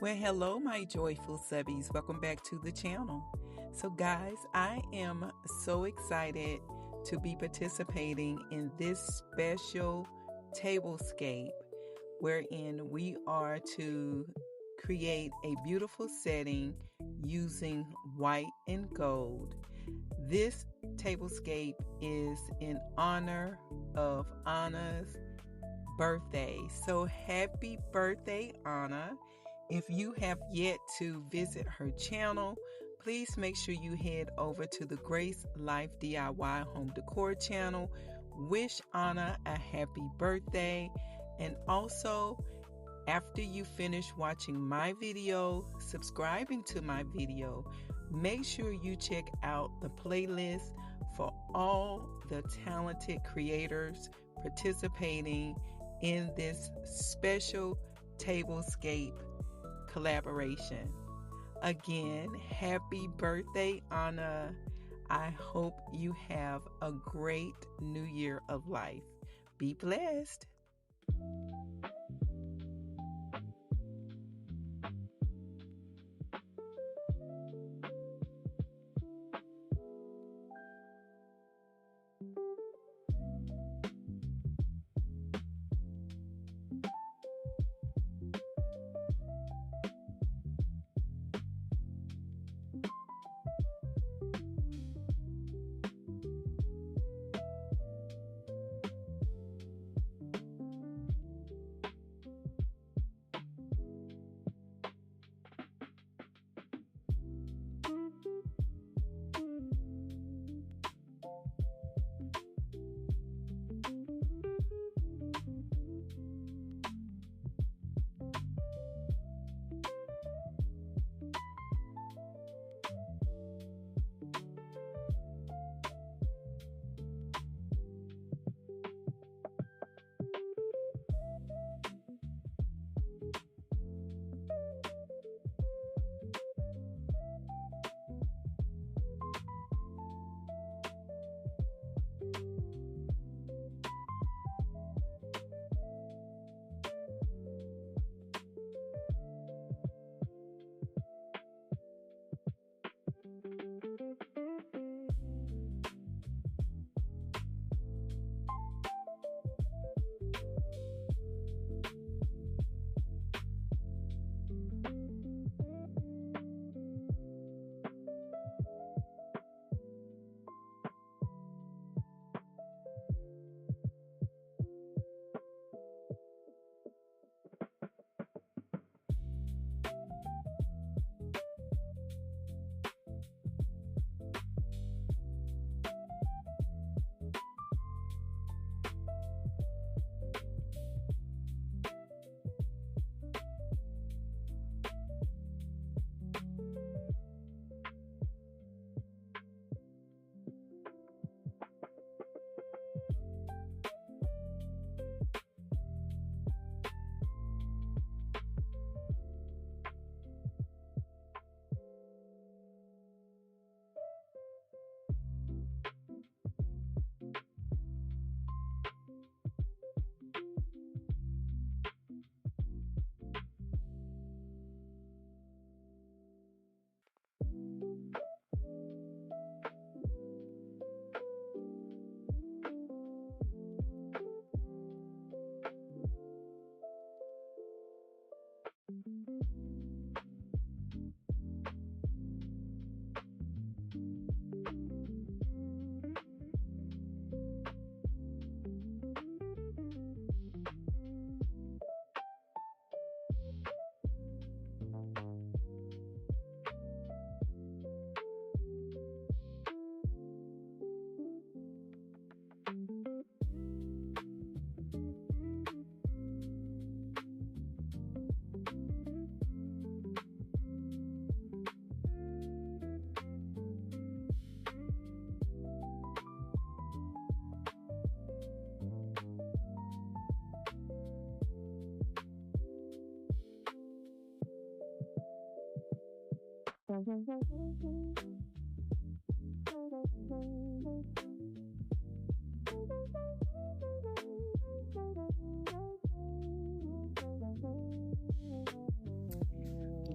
Well, hello, my joyful subbies. Welcome back to the channel. So, guys, I am so excited to be participating in this special tablescape wherein we are to create a beautiful setting using white and gold. This tablescape is in honor of Anna's birthday. So happy birthday, Anna. If you have yet to visit her channel, please make sure you head over to the Grace Life DIY Home Decor channel. Wish Anna a happy birthday. And also, after you finish watching my video, subscribing to my video, make sure you check out the playlist for all the talented creators participating in this special tablescape collaboration. Again, happy birthday, Anna. I hope you have a great new year of life. Be blessed.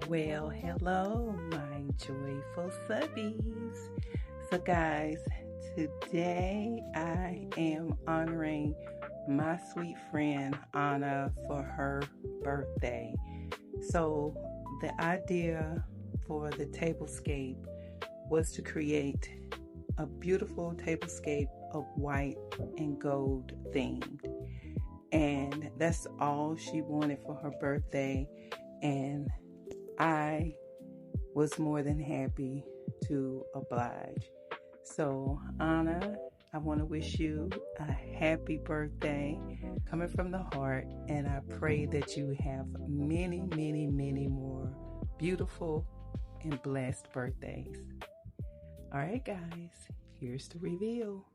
Well, hello, my joyful subbies. So, guys, today I am honoring my sweet friend Anna for her birthday. So, the idea for the tablescape was to create a beautiful tablescape of white and gold themed. And that's all she wanted for her birthday. And I was more than happy to oblige. So, Anna, I want to wish you a happy birthday coming from the heart. And I pray that you have many, many, many more beautiful and blessed birthdays. All right, guys, here's the reveal.